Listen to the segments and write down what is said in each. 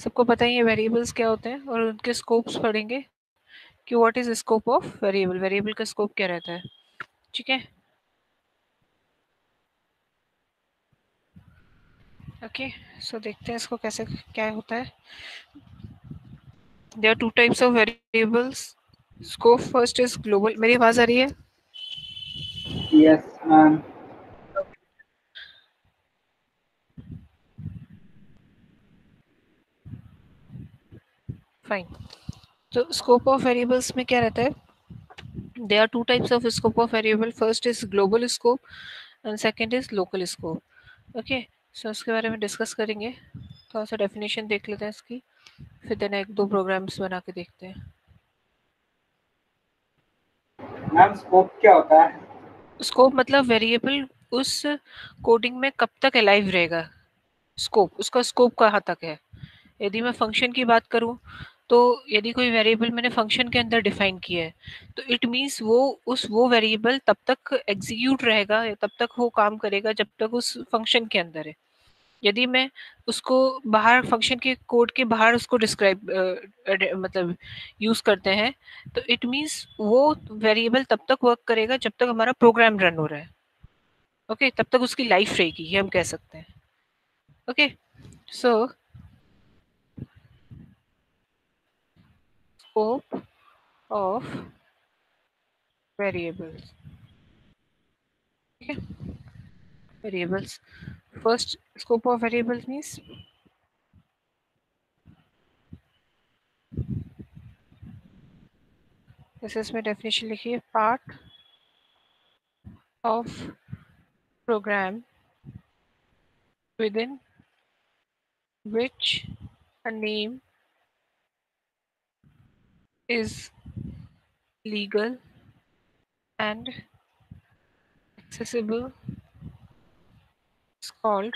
सबको पता ही है वेरिएबल्स क्या होते हैं और उनके स्कोप्स पढ़ेंगे कि what is scope of variable, variable का स्कोप क्या रहता है। ठीक है, ओके। सो देखते हैं इसको कैसे क्या होता है। There are two types of variables. Scope first is global. मेरी आवाज आ रही है? Yes, ma'am. फाइन। तो स्कोप ऑफ वेरिएबल्स में क्या रहता है? There are two types of scope of variable. First is global scope and second is local scope. Okay, so इसके बारे में डिस्कस करेंगे। थोड़ा सा डेफिनेशन देख लेते हैं इसकी, फिर देन एक दो प्रोग्राम्स बना के देखते हैं। मैम स्कोप क्या होता है? स्कोप मतलब वेरिएबल उस कोडिंग में कब तक अलाइव रहेगा। स्कोप, उसका स्कोप कहाँ तक है। यदि मैं फंक्शन की बात करूं, तो यदि कोई वेरिएबल मैंने फंक्शन के अंदर डिफाइन किया है, तो इट मींस वो वेरिएबल तब तक एग्जीक्यूट रहेगा, तब तक वो काम करेगा जब तक उस फंक्शन के अंदर है। यदि मैं उसको बाहर फंक्शन के कोड के बाहर उसको डिस्क्राइब मतलब यूज करते हैं, तो इट मींस वो वेरिएबल तब तक वर्क करेगा जब तक हमारा प्रोग्राम रन हो रहा है। ओके, तब तक उसकी लाइफ रहेगी, ये हम कह सकते हैं। Okay, so scope of variables. ठीक है, variables. First scope of variables means जैसे इसमें डेफिनेशन लिखिए, part of program within which a name is legal and accessible is called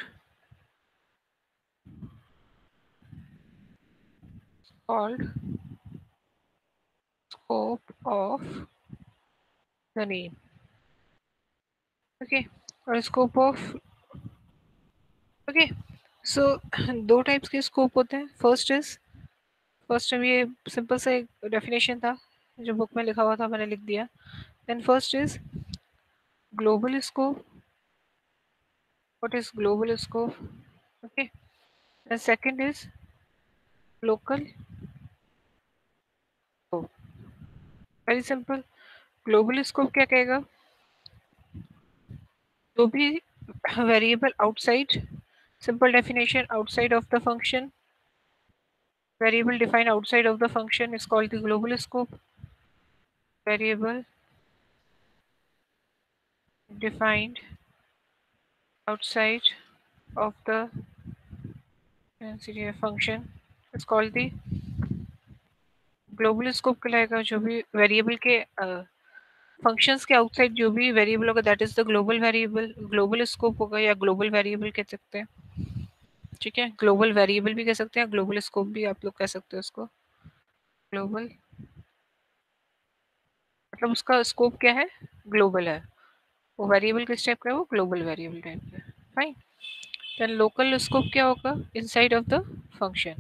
scope of the name। Okay, और स्कोप ऑफ, ओके, सो दो types के scope होते हैं। फर्स्ट में ये सिंपल सा एक डेफिनेशन था जो बुक में लिखा हुआ था, मैंने लिख दिया। Then first is global scope. What is global scope? Okay, and second is local scope. Very simple. Global scope क्या कहेगा? जो भी variable outside, simple definition, outside of the function, variable defined outside of the function is called the global scope। Variable defined outside of the function is called the global scope कहलाएगा। जो भी variable के functions के outside जो भी variable होगा, that is the global variable, global scope होगा या ग्लोबल वेरिएबल कह सकते हैं। ठीक है, ग्लोबल वेरिएबल भी कह सकते हैं, ग्लोबल स्कोप भी आप लोग कह सकते हो उसको। ग्लोबल मतलब उसका स्कोप क्या है? ग्लोबल है। वो वेरिएबल किस टाइप का है? वो ग्लोबल वेरिएबल टाइप का है। फाइन। देन लोकल स्कोप क्या होगा? Inside of the function.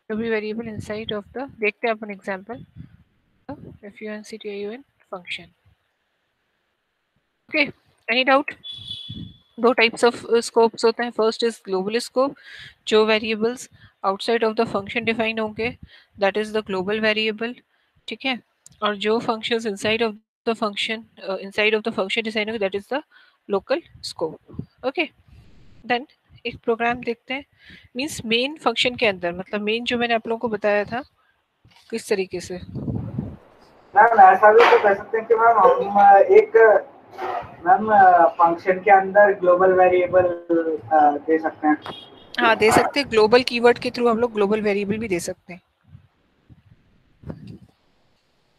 जो भी वेरिएबल इनसाइड ऑफ द, देखते हैं अपन example. If you an in function. Okay, any doubt? दो टाइप्स ऑफ स्कोप्स होते हैं। फर्स्ट इज ग्लोबल स्कोप, जो variables outside of the function define होंगे, that is the global variable. ठीक है, और जो functions inside of the function define होंगे, that is the local scope. Okay, then एक प्रोग्राम देखते हैं। मींस मेन फंक्शन के अंदर, मतलब मेन जो मैंने आप लोगों को बताया था किस तरीके से। मैम ऐसा भी तो कह सकते हैं कि मैम हम एक मैम फंक्शन के अंदर ग्लोबल वेरिएबल दे सकते हैं। हाँ, दे सकते हैं। ग्लोबल कीवर्ड के थ्रू हम लोग ग्लोबल वेरिएबल भी दे सकते हैं,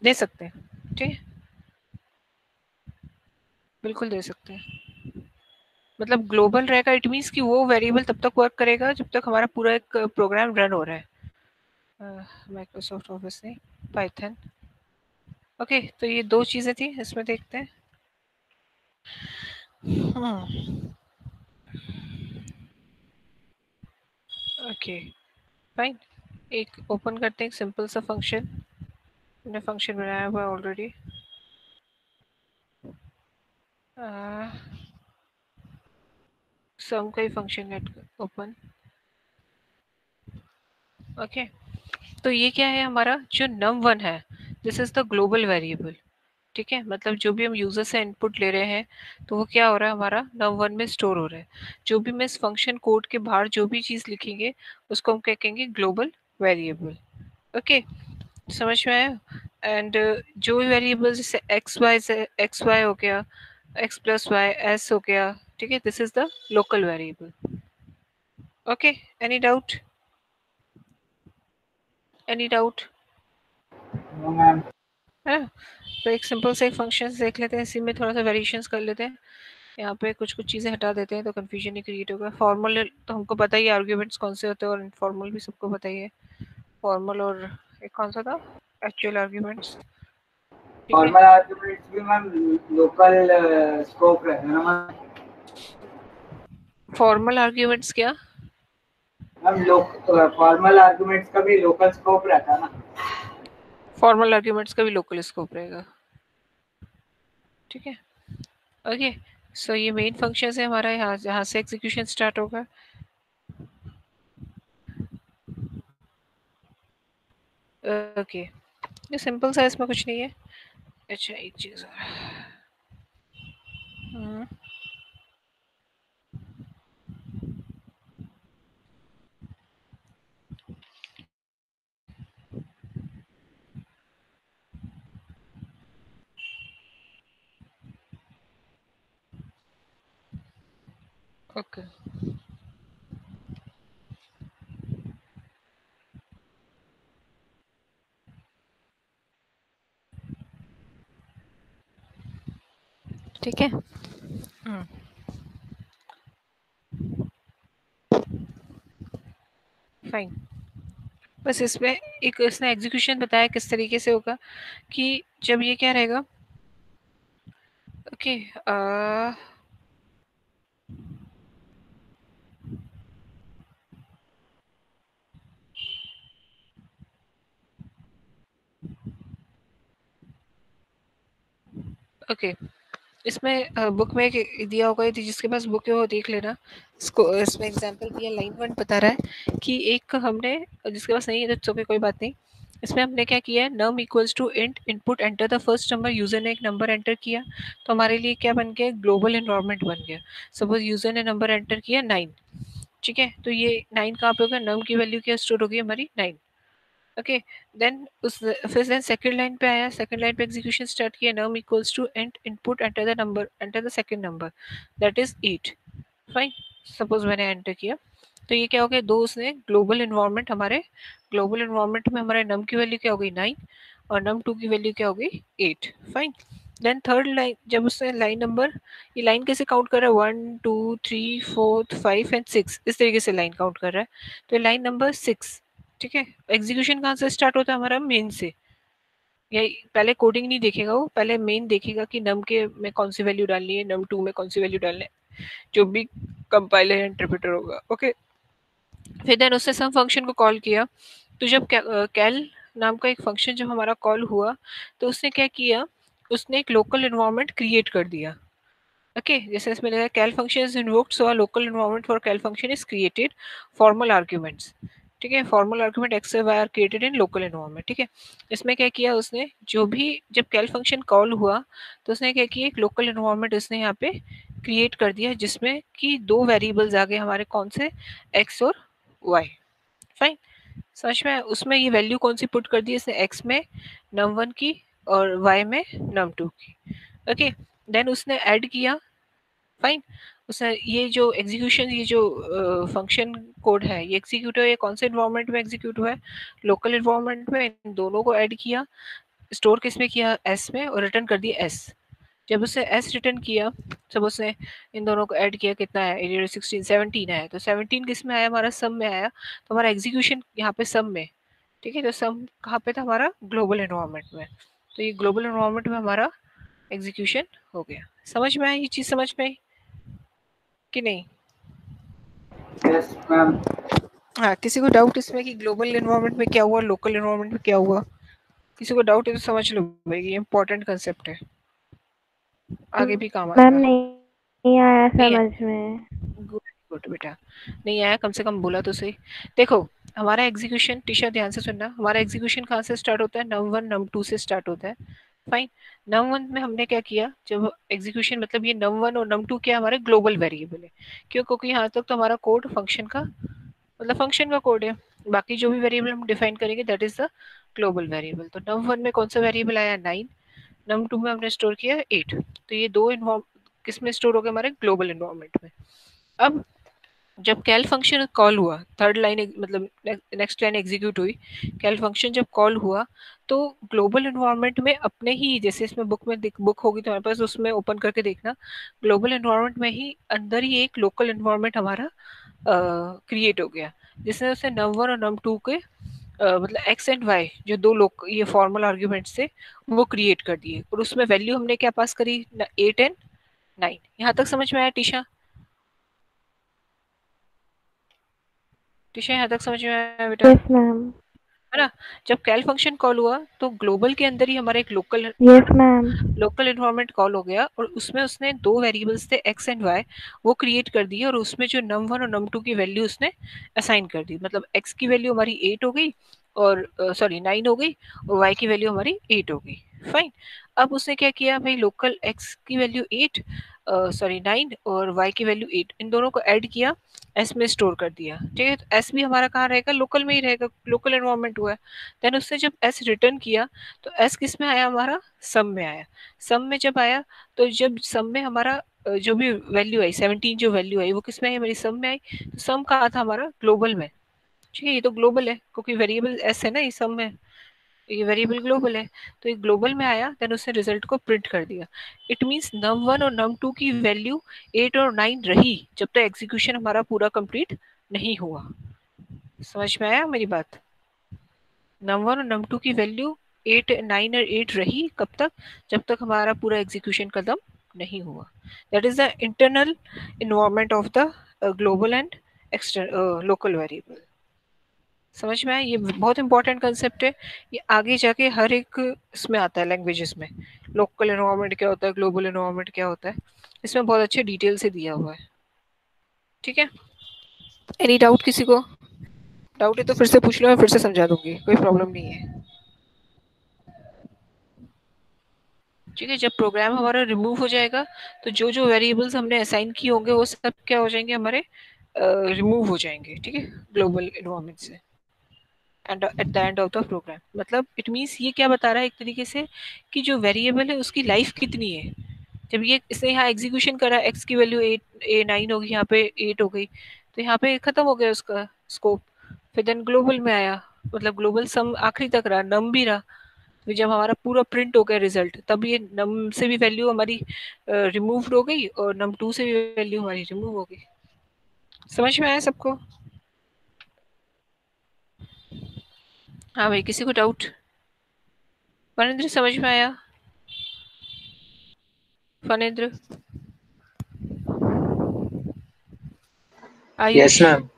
दे सकते हैं। ठीक है, बिल्कुल दे सकते हैं। मतलब ग्लोबल रहेगा, इट मीन्स कि वो वेरिएबल तब तक वर्क करेगा जब तक हमारा पूरा एक प्रोग्राम रन हो रहा है। माइक्रोसॉफ्ट ऑफिस नहीं, पाइथन। ओके, तो ये दो चीजें थी, इसमें देखते हैं। ओके, फाइन, एक ओपन करते हैं सिंपल सा फंक्शन, मैंने फंक्शन बनाया हुआ ऑलरेडी। सम का ही फंक्शन लेट ओपन। ओके, तो ये क्या है हमारा जो num1 है, this is the global variable. ठीक है, मतलब जो भी हम यूजर से इनपुट ले रहे हैं तो वो क्या हो रहा है हमारा num1 में स्टोर हो रहा है। जो भी मैं इस फंक्शन कोड के बाहर जो भी चीज लिखेंगे उसको हम क्या कहेंगे, ग्लोबल वेरिएबल। ओके, समझ में आया। एंड जो भी वेरिएबल जैसे एक्स वाई से एक्स वाई हो गया, एक्स प्लस वाई एस हो गया, ठीक है, this is the local variable. Okay, any doubt, any doubt? No ma'am. है ना? तो एक सिंपल से फंक्शन देख लेते हैं, इसी में थोड़ा सा वेरिएशंस कर लेते हैं। यहाँ पे कुछ कुछ चीज़ें हटा देते हैं तो कन्फ्यूजन नहीं क्रिएट होगा। फॉर्मल तो हमको पता ही है आर्ग्यूमेंट्स कौन से होते हैं, और इनफॉर्मल भी सबको पता ही है। फॉर्मल और एक कौन सा था, एक्चुअल आर्ग्यूमेंट्स। ठीक है, फॉर्मल आर्गुमेंट्स भी मैम लोकल स्कोप रहता है ना मैम। फॉर्मल आर्ग्यूमेंट्स क्या? मैम लोक फॉर्मल आर्गुमेंट्स का भी लोकल स्कोप रहता है ना। फॉर्मल आर्ग्यूमेंट्स का भी लोकल स्कोप रहेगा। ठीक है, ओके। सो ये मेन फंक्शन है हमारा, यहाँ जहाँ से एग्जीक्यूशन स्टार्ट होगा। ओके, ये सिंपल सा, इसमें कुछ नहीं है। अच्छा, एक चीज़ और, ओके, ठीक है। फाइन, बस इसमें एक इसने एग्जीक्यूशन बताया किस तरीके से होगा, कि जब ये क्या रहेगा। ओके, ओके, इसमें बुक में एक दिया होगा, यदि जिसके पास बुक है वो देख लेना। इसको इसमें एग्जांपल दिया, लाइन 1 बता रहा है कि एक हमने, जिसके पास नहीं है तो कोई बात नहीं। इसमें हमने क्या किया है, num equals to int input enter the first number, user ने एक नंबर एंटर किया तो हमारे लिए क्या बन गया, ग्लोबल इन्वायरमेंट बन गया। सपोज यूजर ने नंबर एंटर किया 9, ठीक है, तो ये 9 कहाँ पे होगा, नम की वैल्यू क्या स्टोर होगी हमारी 9। ओके, देन उस फिर देन सेकंड लाइन पे आया, सेकंड लाइन पे एग्जीक्यूशन स्टार्ट किया, num equals to and input enter the number, enter the second number, that is 8। Fine, suppose मैंने एंटर किया तो ये क्या हो गया, दो उसने ग्लोबल इन्वायरमेंट, हमारे ग्लोबल इन्वायरमेंट में हमारे num की वैल्यू क्या हो गई 9, और num2 की वैल्यू क्या हो गई 8। फाइन, देन थर्ड लाइन, जब उसने लाइन नंबर, ये लाइन कैसे काउंट कर रहा है, 1 2 3 4 5 एंड 6, इस तरीके से लाइन काउंट कर रहा है। तो लाइन नंबर 6, ठीक है। एग्जीक्यूशन कहाँ से स्टार्ट होता है हमारा, मेन से। या पहले कोडिंग नहीं देखेगा वो, पहले मेन देखेगा कि नम के में कौन सी वैल्यू डालनी है, num2 में कौन सी वैल्यू डालनी है, जो भी कंपाइलर इंटरप्रेटर होगा। ओके, फिर देन उसने सम फंक्शन को कॉल किया। तो जब कैल नाम का एक फंक्शन जब हमारा कॉल हुआ तो उसने क्या किया, उसने एक लोकल इन्वायरमेंट क्रिएट कर दिया। ओके, जैसे इसमें लिखा है call function is invoked so a local environment for call function is created, formal arguments. ठीक है, formal argument x y are created in local environment. ठीक है, इसमें क्या किया उसने, जो भी जब कैल फंक्शन कॉल हुआ तो उसने क्या किया, एक लोकल इन्वायरमेंट उसने यहाँ पे क्रिएट कर दिया, जिसमें कि दो वेरिएबल्स आ गए हमारे, कौन से, एक्स और वाई। फाइन, समझ में आया? उसमें ये वैल्यू कौन सी पुट कर दी इसने, एक्स में num1 की और वाई में num2 की। ओके, देन उसने ऐड किया। फाइन, उसने ये जो एग्जीक्यूशन, ये जो फंक्शन कोड है, ये एग्जीक्यूट है, ये कौन से इन्वायरमेंट में एग्जीक्यूट हुआ है, लोकल इन्वायरमेंट में। इन दोनों को ऐड किया, स्टोर किस में किया, एस में, और रिटर्न कर दिया एस। जब उसने एस रिटर्न किया, जब उसने इन दोनों को ऐड किया, कितना है, 16 17 है, तो 17 किस में आया, हमारा सम में आया। तो हमारा एग्जीक्यूशन यहाँ पे सम में। ठीक है, तो सम कहाँ पे था हमारा, ग्लोबल एनवायरनमेंट में। तो ये ग्लोबल एनवायरनमेंट में हमारा एग्जीक्यूशन हो गया। समझ में आई ये चीज़, समझ में आई कि नहीं? Yes ma'am. हाँ, किसी को डाउट इसमें कि ग्लोबल एनवायरनमेंट में क्या हुआ, लोकल एनवायरनमेंट में क्या हुआ? किसी को डाउट है तो समझ लो भाई, ये इंपॉर्टेंट कंसेप्ट है, आगे भी काम मैम आएगा। नहीं आया नहीं है? समझ में। गुड गुड बेटा, नहीं आया, कम से कम बोला तो सही। देखो, हमारा एग्जीक्यूशन, टीशा ध्यान से सुनना, हमारा एग्जीक्यूशन कहाँ से स्टार्ट होता है? नम 1 नम 2 से स्टार्ट होता है। फाइन। नम 1 में हमने क्या किया, जब एग्जीक्यूशन, मतलब ये नम 1 और नम 2 क्या हमारे ग्लोबल वेरिएबल है, क्यों? क्योंकि यहाँ तक तो हमारा कोड फंक्शन का, मतलब फंक्शन का कोड है, बाकी जो भी वेरिएबल हम डिफाइन करेंगे that is the global variable. तो नम 1 में कौन सा वेरिएबल आया? 9। नम 2 में हमने स्टोर किया 8। तो ये दो इन्वॉल्व किस में स्टोर हो गए? हमारे ग्लोबल इन्वायरमेंट में। अब जब कैल फंक्शन कॉल हुआ, थर्ड लाइन मतलब नेक्स्ट लाइन एग्जीक्यूट हुई, कैल फंक्शन जब कॉल हुआ, तो ग्लोबल इन्वायरमेंट में अपने ही, जैसे इसमें बुक में बुक होगी तुम्हारे पास, उसमें ओपन करके देखना, ग्लोबल इन्वायरमेंट में ही अंदर ही एक लोकल इन्वायरमेंट हमारा क्रिएट हो गया, जिसने उसे नम 1 और नम 2 के मतलब एक्स एंड वाई जो दो लोग ये फॉर्मल आर्ग्यूमेंट्स थे वो क्रिएट कर दिए, और उसमें वैल्यू हमने क्या पास करी? 8 एंड 9। यहाँ तक समझ में आया टीशा? टीशा यहाँ तक समझ में आया बेटा? Yes ma'am. है ना? जब कैल फंक्शन कॉल हुआ तो ग्लोबल के अंदर ही हमारा एक local yes ma'am. Local environment call हो गया, और उसमें उसने दो वेरिएबल्स थे एक्स एंड वाई, वो क्रिएट कर दिए, और उसमें जो नम 1 और नम 2 की वैल्यू उसने असाइन कर दी, मतलब एक्स की वैल्यू हमारी 8 हो गई, और सॉरी 9 हो गई, और वाई की वैल्यू हमारी 8 हो गई। फाइन। अब उसने क्या किया भाई, लोकल एक्स की वैल्यू 8, सॉरी 9, और वाई की वैल्यू 8, इन दोनों को ऐड किया, एस में स्टोर कर दिया। ठीक है, तो एस भी हमारा कहाँ रहेगा? लोकल में ही रहेगा, लोकल एनवायरमेंट हुआ है। देन उसने जब एस रिटर्न किया, तो एस किस में आया? हमारा सम में आया। सम में जब आया, तो जब सम में हमारा जो भी वैल्यू आई 17, जो वैल्यू आई वो किस में आई? हमारी सम में आई। तो सम कहाँ था? हमारा ग्लोबल में। ठीक है, ये तो ग्लोबल है क्योंकि वेरिएबल एस है ना, ये सम में, ये वेरिएबल ग्लोबल है, तो ये ग्लोबल में आया, देन उसने रिजल्ट को प्रिंट कर दिया। इट मींस नम 1 और नम 2 की वैल्यू 8 और 9 रही जब तक एग्जीक्यूशन हमारा पूरा कंप्लीट नहीं हुआ। समझ में आया मेरी बात? नम 1 और नम 2 की वैल्यू 8, 9 और 8 रही कब तक? जब तक हमारा पूरा एग्जीक्यूशन खत्म नहीं हुआ। That is the internal environment of the global and external local variable. समझ में आया? ये बहुत इंपॉर्टेंट कंसेप्ट है, ये आगे जाके हर एक इसमें आता है, लैंग्वेजेस में लोकल एनवायरनमेंट क्या होता है, ग्लोबल एनवायरनमेंट क्या होता है, इसमें बहुत अच्छे डिटेल से दिया हुआ है। ठीक है, एनी डाउट किसी को? डाउट है तो फिर से पूछ लो, मैं फिर से समझा दूंगी, कोई प्रॉब्लम नहीं है। ठीक है, जब प्रोग्राम हमारा रिमूव हो जाएगा, तो जो जो वेरिएबल्स हमने असाइन किए होंगे वो सब क्या हो जाएंगे? हमारे रिमूव हो जाएंगे। ठीक है, ग्लोबल एनवायरनमेंट से and at the end of the program. मतलब इट मीन्स ये क्या बता रहा है एक तरीके से, कि जो वेरिएबल है उसकी लाइफ कितनी है। जब ये इसने यहाँ एग्जीक्यूशन करा, एक्स की वैल्यू 9 होगी, यहाँ पे 8 हो गई, तो यहाँ पे खत्म हो गया उसका स्कोप। फिर देन ग्लोबल में आया, मतलब ग्लोबल सम आखिरी तक रहा, नम भी रहा। फिर जब हमारा पूरा प्रिंट हो गया रिजल्ट, तब ये नम से भी वैल्यू हमारी रिमूव हो गई, और नम 2 से भी वैल्यू हमारी रिमूव हो गई। समझ में आया सबको? हाँ भाई, किसी को डाउट? फनेंद्र समझ में आया? Phanendra, yes Ayush, ma'am.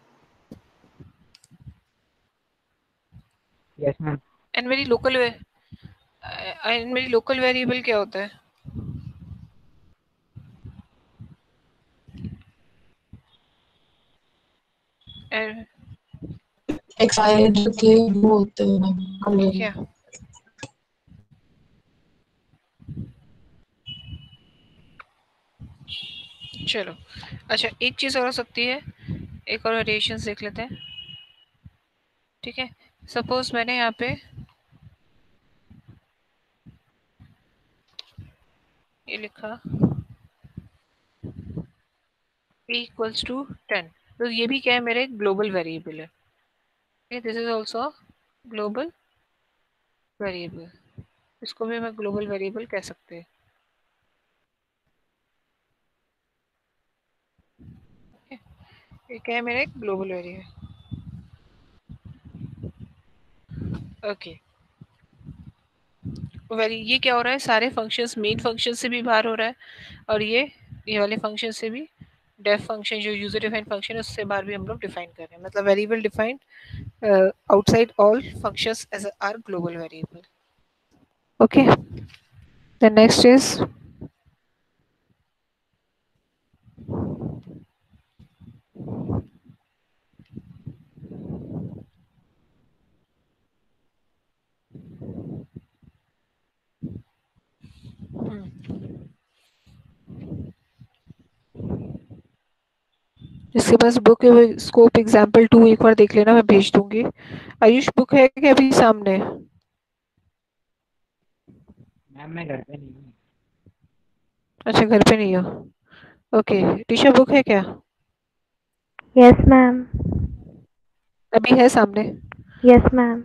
Yes ma'am. And मेरी लोकल वेरिएबल क्या होता है? And- एक्सपायर जो के वो होते हैं मैम। क्या? चलो, अच्छा एक चीज और हो सकती है, एक और वेरिएशन देख लेते हैं। ठीक है, सपोज मैंने यहाँ पे ये लिखा p इक्वल्स टू 10, तो ये भी क्या है? मेरे ग्लोबल वेरिएबल है। This is also global variable, इसको भी मैं ग्लोबल वेरिएबल कह सकते हैं। ये क्या है? मेरे ग्लोबल वेरिएबल। ओके, वेरी ये क्या हो रहा है? सारे फंक्शंस मेन फंक्शन से भी बाहर हो रहा है, और ये वाले फंक्शन से भी डेफ फंक्शन जो यूजर डिफाइंड फंक्शन है उससे बाहर भी हम लोग डिफाइन कर रहे हैं, मतलब variable defined outside all functions as our global variable. Okay, the next is जिसके पास बुक है वो स्कोप एग्जाम्पल 2 एक बार देख लेना, मैं भेज दूंगी। आयुष बुक है क्या अभी सामने? मैम मैं घर पे नहीं हूँ। अच्छा घर पे नहीं हो, ओके। टीशा बुक है क्या? Yes, ma'am. अभी है सामने? Yes, ma'am.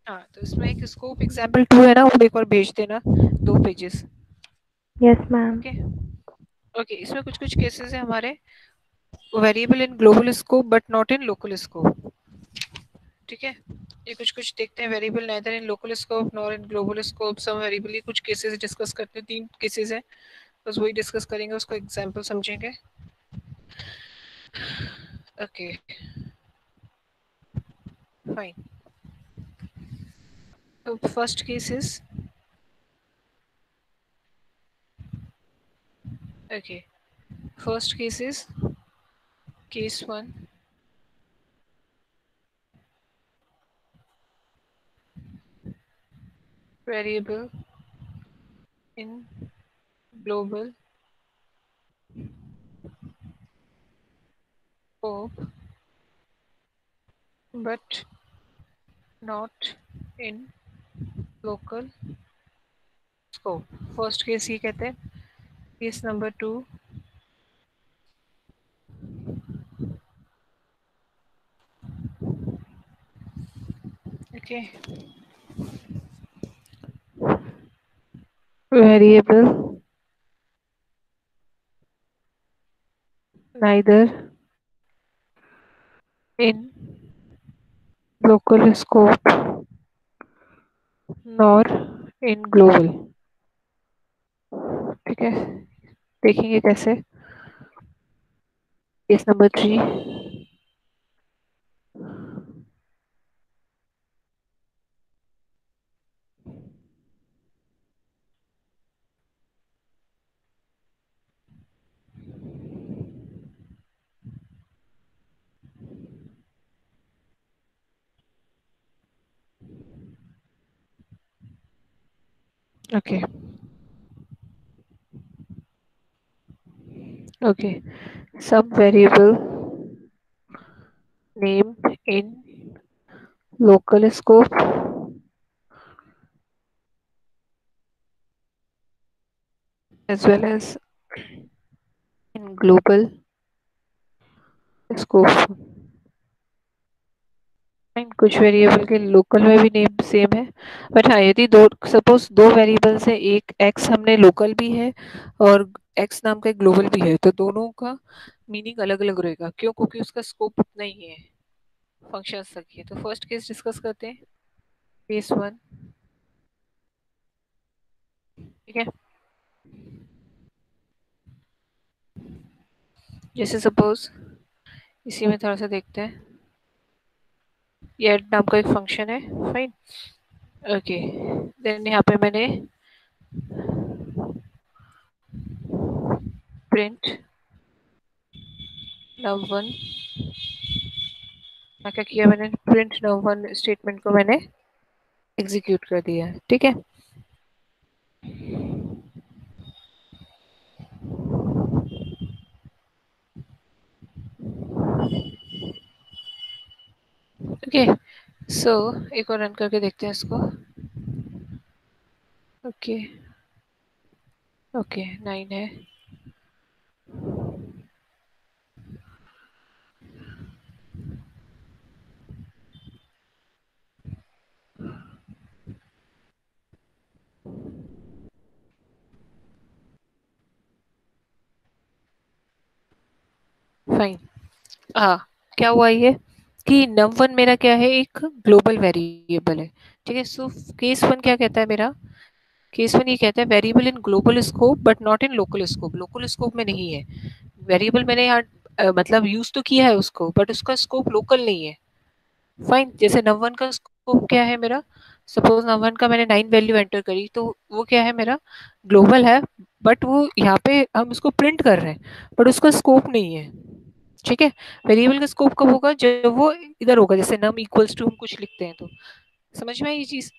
हाँ तो इसमें एक स्कोप एग्जाम्पल 2 है ना, वो एक बार भेज देना, 2 pages. Yes, ma'am. Okay okay, इसमें कुछ कुछ केसेस है हमारे variable in global scope but not in local scope. ठीक है, ये कुछ कुछ देखते हैं variable neither in local scope nor in global scope. Some variable कुछ केसेस डिस्कस करते हैं, 3 केसेस हैं, बस वही डिस्कस करेंगे, उसको एग्जांपल समझेंगे। ओके फाइन, तो first case is okay, first case is case 1, variable in global scope but not in local scope। First case ये कहते हैं। Case number 2, okay, variable neither in local scope nor in global। ठीक है, देखेंगे कैसे। Case number 3, okay okay, some variable name in local scope as well as in global scope। कुछ variable के local में भी नेम सेम है, but हाँ यदि दो सपोज दो वेरिएबल्स है, एक एक्स हमने लोकल भी है और एक्स नाम का एक ग्लोबल भी है, तो दोनों का मीनिंग अलग अलग रहेगा। क्यों? क्योंकि उसका स्कोप उतना ही है, फंक्शंस तक ही है। तो फर्स्ट केस डिस्कस करते हैं, केस 1। ठीक है, जैसे सपोज इसी में थोड़ा सा देखते हैं, ये ऐड नाम का एक फंक्शन है, फाइन। ओके, देन यहाँ पे मैंने प्रिंट num1, क्या किया मैंने, प्रिंट num1 स्टेटमेंट को मैंने एग्जीक्यूट कर दिया। ठीक है, ओके सो एक और रन करके देखते हैं इसको। ओके ओके 9 है, फाइन। हाँ, क्या हुआ ये कि num1 मेरा क्या है, एक ग्लोबल वेरिएबल है। ठीक है, सो केस 1 क्या कहता है मेरा, केस 1 ये कहता है variable in global scope but not in local scope. Local scope में नहीं है वेरिएबल, मैंने यहाँ मतलब यूज तो किया है उसको बट उसका स्कोप लोकल नहीं है। फाइन, जैसे नम1 का स्कोप क्या है मेरा, सपोज नम1 का मैंने 9 वैल्यू एंटर करी तो वो क्या है मेरा, ग्लोबल है, बट वो यहाँ पे हम उसको प्रिंट कर रहे हैं बट उसका स्कोप नहीं है। ठीक है, वेरिएबल का स्कोप कब होगा, जब वो इधर होगा, जैसे नम इक्वल्स टू हम कुछ लिखते हैं तो। समझ में आई ये चीज?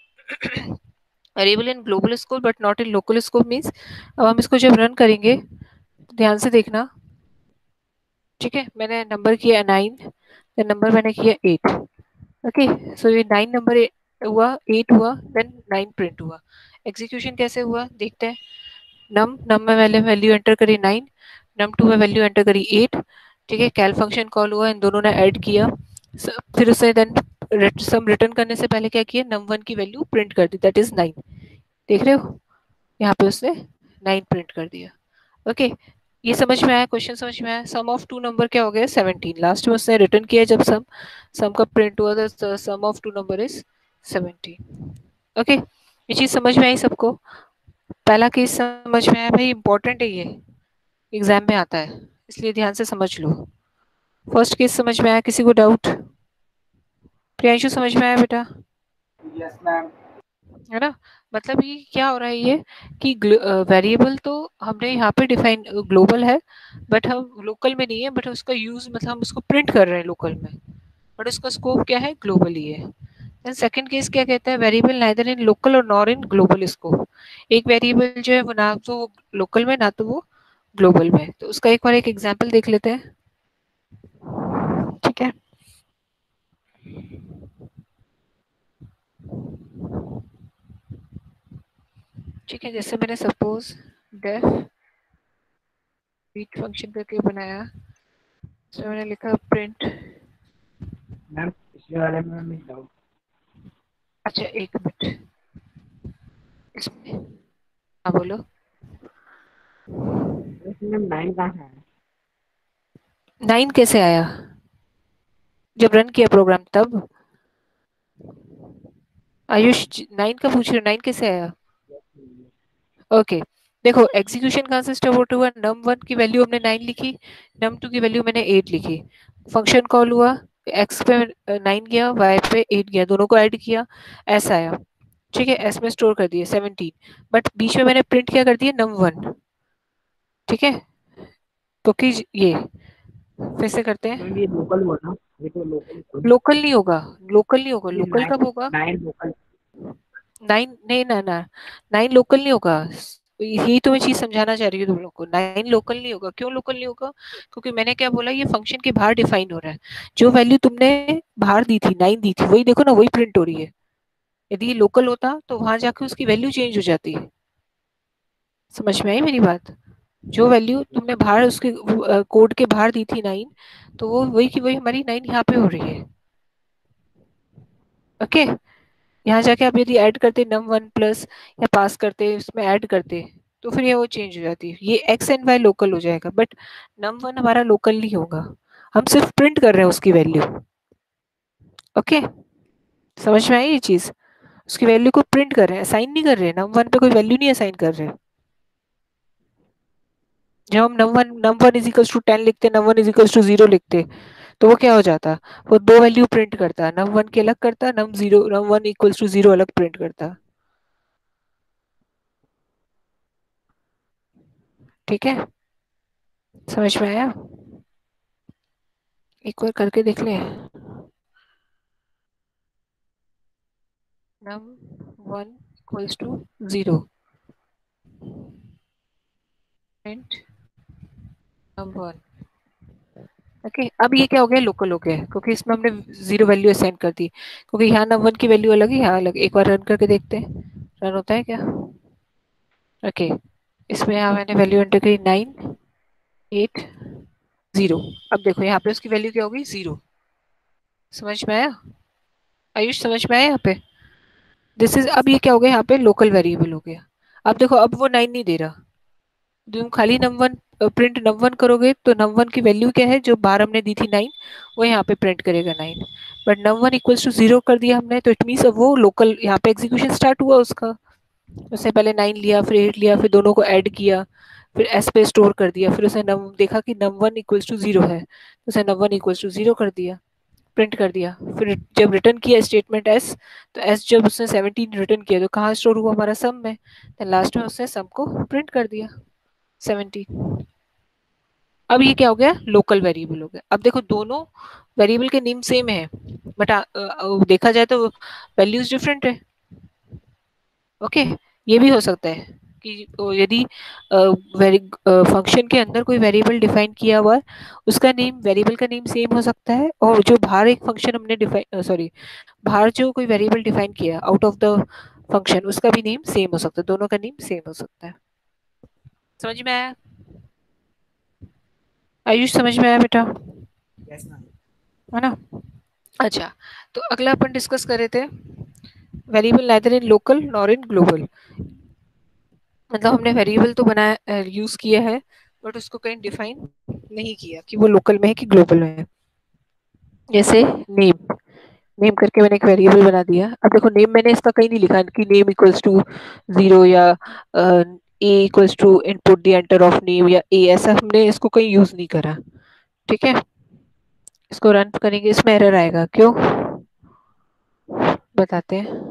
Variable in global scope but not in local scope means, अब हम इसको जब रन करेंगे तो ध्यान से देखना। ठीक है, मैंने नंबर किया 9, देन नंबर मैंने किया 8। ओके, सो ये 9 नंबर हुआ, 8 हुआ, देन 9 प्रिंट हुआ। एग्जीक्यूशन कैसे हुआ देखते हैं। नम में मैंने वैल्यू एंटर करी 9, num2 में वैल्यू एंटर करी 8। ठीक है, कैल फंक्शन कॉल हुआ, इन दोनों ने ऐड किया, फिर उसे देन सम रिटर्न करने से पहले क्या किया, num1 की वैल्यू प्रिंट कर दी, दैट इज 9। देख रहे हो, यहाँ पे उसने 9 प्रिंट कर दिया। ओके, ये समझ में आया, क्वेश्चन समझ में आया। सम ऑफ टू नंबर क्या हो गया, 17। लास्ट में उसने रिटर्न किया जब सम सम का प्रिंट हुआ था, sum of two number is 17। Okay, ये चीज समझ में आई सबको? पहला केस समझ में आया भाई, इंपॉर्टेंट है ये, एग्जाम में आता है, इसलिए ध्यान से समझ लो। फर्स्ट केस समझ में आया, किसी को डाउट? प्रियांशु समझ में आया बेटा? Yes ma'am. है ना, मतलब ये क्या हो रहा है ये कि वेरिएबल तो हमने यहाँ पे डिफाइन ग्लोबल है बट हम लोकल में नहीं है, बट उसका यूज मतलब हम उसको प्रिंट कर रहे हैं लोकल में, बट उसका स्कोप क्या है, ग्लोबल ही है। देन सेकंड केस क्या कहता है, वेरिएबल नाइदर इन लोकल और नॉर इन ग्लोबल स्कोप। एक वेरिएबल जो है वो ना तो लोकल में ना तो वो ग्लोबल में, तो उसका एक बार एक एग्जांपल देख लेते हैं। ठीक है, ठीक है, जैसे मैंने सपोज डेफ रीड फंक्शन करके बनाया, तो मैंने लिखा प्रिंट। मैम पिछले वाले में मैं डाउट। अच्छा एक मिनट, इसमें हाँ बोलो। मैम 9 कहाँ है? 9 कैसे आया, जब रन किया प्रोग्राम तब। आयुष 9 का पूछ रहे हो, 9 कैसे आया? ओके, देखो एग्जीक्यूशन कहाँ से स्टार्ट हुआ, num1 की वैल्यू हमने 9 लिखी, num2 की वैल्यू मैंने 8 लिखी, फंक्शन कॉल हुआ, x पे 9 गया, y पे 8 गया, दोनों को ऐड किया, s आया। ठीक है, s में स्टोर कर दिए 17, बट बीच में मैंने प्रिंट क्या कर दिया, num1। ठीक है, तो कि ये फिर से करते हैं। मैम ये लोकल हुआ ना, ये तो लोकल। लोकल नहीं होगा, लोकल नहीं होगा, ये लोकल कब होगा, 9 लोकल। 9 नहीं ना ना, 9 लोकल नहीं होगा। यही तो मैं चीज समझाना चाह रही हूँ तुम लोग को, 9 लोकल नहीं होगा। क्यों लोकल नहीं होगा, क्योंकि मैंने क्या बोला, ये फंक्शन के बाहर डिफाइन हो रहा है। जो वैल्यू तुमने बाहर दी थी, 9 दी थी, वही देखो ना, वही प्रिंट हो रही है। यदि ये लोकल होता तो वहां जाके उसकी वैल्यू चेंज हो जाती है। समझ में आई मेरी बात? जो वैल्यू तुमने बाहर उसके कोड के बाहर दी थी 9, तो वो वही की वही हमारी 9 यहाँ पे हो रही है। ओके, यहाँ जाके आप यदि ऐड करते num1 प्लस या पास करते उसमें ऐड करते, तो फिर ये वो चेंज हो जाती है, ये x एंड y लोकल हो जाएगा, बट num1 हमारा लोकल नहीं होगा, हम सिर्फ प्रिंट कर रहे हैं उसकी वैल्यू। ओके, समझ में आई ये चीज? उसकी वैल्यू को प्रिंट कर रहे हैं, असाइन नहीं कर रहे हैं, num1 पे कोई वैल्यू नहीं असाइन कर रहे हैं। जब हम num1 इज इक्वल्स टू 10 लिखते, num1 इज इक्वल्स टू 0 लिखते, तो वो क्या हो जाता, वो दो वैल्यू प्रिंट करता, num1 की अलग करता, num1 इक्वल्स टू 0 अलग प्रिंट करता। ठीक है, समझ में आया? एक बार करके देख ले। num1 equals to 0 print num1। Okay, अब ये क्या हो गया, लोकल हो गया, क्योंकि इसमें हमने 0 वैल्यू असाइन कर दी, क्योंकि यहाँ num1 की वैल्यू अलग है, यहाँ अलग। एक बार रन करके देखते हैं, रन होता है क्या? ओके, इसमें यहाँ मैंने वैल्यू एंटर करी 9 8 0। अब देखो यहाँ पे उसकी वैल्यू क्या होगी, 0। समझ में आया आयुष, समझ में आया यहाँ पे? दिस इज, अब ये क्या हो गया, यहाँ पे लोकल वेरिएबल हो गया। अब देखो, अब वो 9 नहीं दे रहा, तुम खाली num1 प्रिंट num1 करोगे तो num1 की वैल्यू क्या है, जो बार हमने दी थी 9, वो यहाँ पे प्रिंट करेगा 9। बट num1 इक्वल्स टू 0 कर दिया हमने, तो इट मीन्स अब वो लोकल, यहाँ पे एग्जीक्यूशन स्टार्ट हुआ उसका। उसने पहले 9 लिया, फिर 8 लिया, फिर दोनों को ऐड किया, फिर एस पे स्टोर कर दिया, फिर उसने नम देखा कि num1 इक्वल्स टू 0 है, तो उसने num1 इक्वल्स टू 0 कर दिया, प्रिंट कर दिया। फिर जब रिटर्न किया स्टेटमेंट एस, तो एस जब उसने 17 रिटर्न किया तो कहाँ स्टोर हुआ हमारा सम में, तो लास्ट में उसने सम को प्रिंट कर दिया 17। अब ये क्या हो गया, लोकल वेरिएबल हो गया। अब देखो दोनों वेरिएबल के नेम सेम है, बट देखा जाए तो वैल्यूज डिफरेंट है। ओके, ये भी हो सकता है कि यदि फंक्शन के अंदर कोई वेरिएबल डिफाइन किया हुआ है, उसका नेम, वेरिएबल का नेम सेम हो सकता है, और जो बाहर एक फंक्शन हमने डिफाइन, सॉरी, बाहर जो कोई वेरिएबल डिफाइन किया आउट ऑफ द फंक्शन, उसका भी नेम सेम हो सकता है, दोनों का नेम सेम हो सकता है। समझ में आया आयुष, समझ में आया बेटा? Yes ma'am. है ना? अच्छा, तो अगला अपन डिस्कस कर रहे the variable neither in local nor in global. मतलब हमने वेरिएबल तो बनाया, यूज किया है, बट उसको कहीं डिफाइन नहीं किया कि वो लोकल में है कि ग्लोबल में है। जैसे नेम, नेम करके मैंने एक वेरिएबल बना दिया। अब देखो नेम मैंने इसका कहीं नहीं लिखा कि नेम इक्वल्स टू 0 या a equals to input the enter of name या ए, ऐसा हमने इसको कहीं यूज नहीं करा। ठीक है, इसको रन करेंगे, इसमें एरर आएगा, क्यों बताते हैं।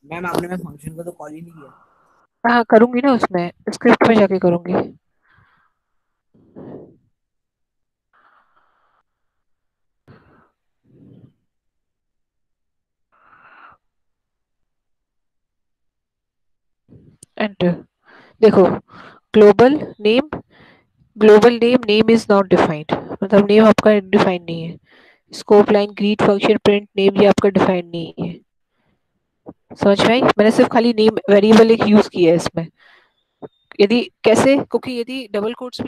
मैम आपने मैं फंक्शन को तो कॉल ही नहीं किया। हाँ करूंगी ना, उसमें स्क्रिप्ट में जाके करूंगी। एंटर। देखो global name, global name, name is not defined, मतलब नेम आपका डिफाइंड नहीं है। Scope line greet function print name, ये आपका डिफाइंड नहीं है। समझ में आई? मैंने सिर्फ खाली नेम वेरिएबल एक यूज किया है इसमें। यदि कैसे, क्योंकि यदि डबल कोट्स में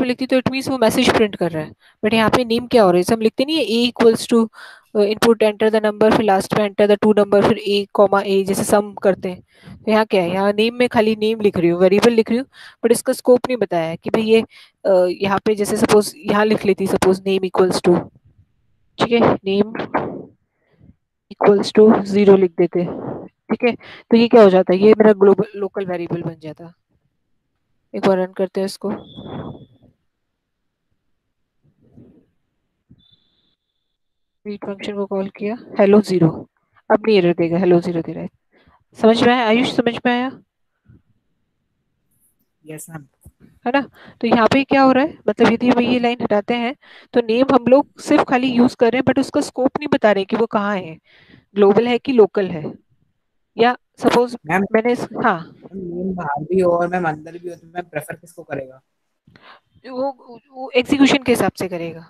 लिखती तो इट मीन्स वो मैसेज प्रिंट कर रहा है, बट यहाँ पे नेम क्या हो रहा है, हम लिखते नहीं है a equals to input enter the number, फिर लास्ट में एंटर द टू नंबर, फिर ए कॉमा ए, जैसे सम करते हैं। तो यहाँ क्या है, यहाँ नेम में खाली नेम लिख रही हूँ, वेरिएबल लिख रही हूँ, बट इसका स्कोप नहीं बताया है कि भाई ये यहाँ पे जैसे सपोज यहाँ लिख लेती, सपोज नेम इक्वल्स टू, ठीक है, नेम इक्वल्स टू 0 लिख देते, ठीक है, तो ये क्या हो जाता है, ये मेरा ग्लोबल लोकल वेरिएबल बन जाता। एक बार रन करते हैं इसको। रीड फंक्शन को कॉल किया, हेलो 0, अब नहीं एरर देगा, हेलो 0 दे रहा है। समझ में आया आयुष, समझ में आया? Yes ma'am. है ना? तो यहाँ पे क्या हो रहा है, मतलब यदि हम ये लाइन हटाते हैं तो नेम हम लोग सिर्फ खाली यूज कर रहे हैं, बट उसका स्कोप नहीं बता रहे कि वो कहाँ है, ग्लोबल है कि लोकल है। या सपोज मैम मैंने हाँ, नेम बाहर भी हो और मैम अंदर भी हो तो मैं प्रेफर किसको करेगा? वो एग्जीक्यूशन के हिसाब से करेगा।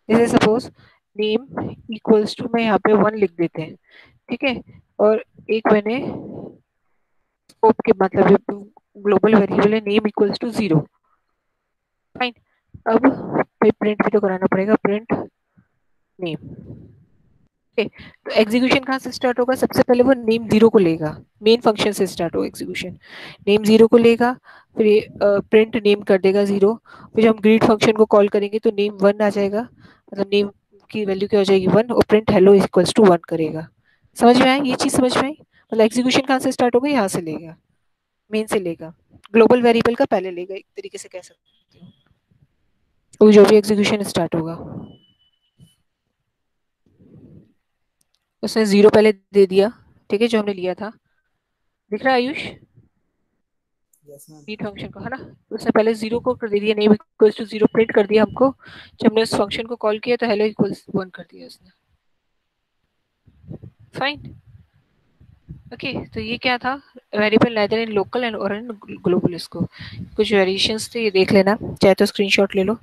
जैसे सपोज नेम इक्वल्स टू, मैं यहाँ पे 1 लिख देते हैं, ठीक है, और एक मैंने स्कोप के मतलब ग्लोबल वेरिएबल है नेम इक्वल्स टू 0, फाइन। अब भाई प्रिंट भी तो कराना पड़ेगा, प्रिंट नेम। ओके, तो एग्जीक्यूशन कहाँ से स्टार्ट होगा, सबसे पहले वो नेम 0 को लेगा, मेन फंक्शन से स्टार्ट होगा एग्जीक्यूशन, नेम 0 को लेगा, फिर ये प्रिंट नेम कर देगा 0, फिर हम ग्रीट फंक्शन को कॉल करेंगे तो नेम 1 आ जाएगा, मतलब नेम की वैल्यू क्या हो जाएगी 1, और प्रिंट हेलो इक्वल्स टू 1 करेगा। समझ में आई ये चीज, समझ में आई? मतलब एग्जीक्यूशन कहाँ से स्टार्ट होगा, यहाँ से लेगा, मेन से लेगा, ग्लोबल वेरिएबल का पहले लेगा, एक तरीके से कह सकते हो, वो जो भी एग्जीक्यूशन स्टार्ट होगा उसने 0 पहले दे दिया, ठीक है, जो हमने लिया था, दिख रहा है Ayush? Yes ma'am. Read function को, है ना, तो उसने पहले 0 को कर दे दिया, नेम इक्वल्स टू 0 प्रिंट कर दिया हमको, जब हमने उस फंक्शन को कॉल किया तो हेलो इक्वल्स 1 कर दिया उसने, फाइन। ओके, तो ये क्या था, variable neither in local and और इन ग्लोबल। इसको कुछ वेरिएशंस थे, ये देख लेना, चाहे तो स्क्रीनशॉट ले लो।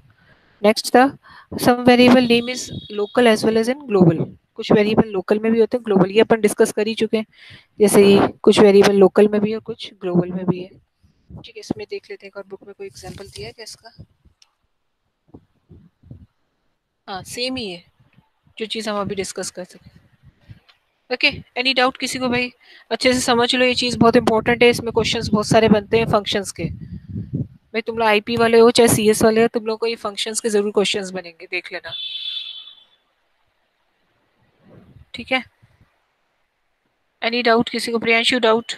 नेक्स्ट था some variable name is local as well as in global, कुछ वेरिएबल लोकल में भी होते हैं, ग्लोबल, ये अपन डिस्कस कर ही चुके हैं, जैसे ये कुछ वेरिएबल लोकल में भी है और कुछ ग्लोबल में भी है। ठीक है, इसमें देख लेते हैं और बुक में कोई एग्जांपल दिया है क्या इसका? हाँ सेम ही है, जो चीज़ हम अभी डिस्कस कर सके। ओके, एनी डाउट किसी को भाई? अच्छे से समझ लो, ये चीज़ बहुत इंपॉर्टेंट है, इसमें क्वेश्चंस बहुत सारे बनते हैं फंक्शंस के। भाई तुम लोग आईपी वाले हो चाहे सीएस वाले हो, तुम लोग को ये फंक्शंस के जरूर क्वेश्चंस बनेंगे, देख लेना। ठीक है, एनी डाउट किसी को? प्रियांशु डाउट?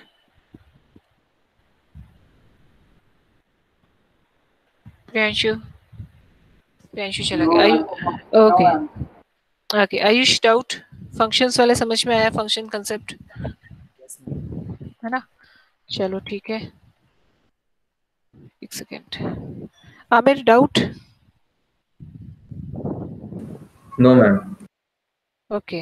प्रियांशु चला No, गया। no, okay ma'am. Okay, Ayush doubt? Functions वाले समझ में आया, फंक्शन कंसेप्ट है ना? चलो ठीक है, एक second. Aamir doubt? No, ma'am. Okay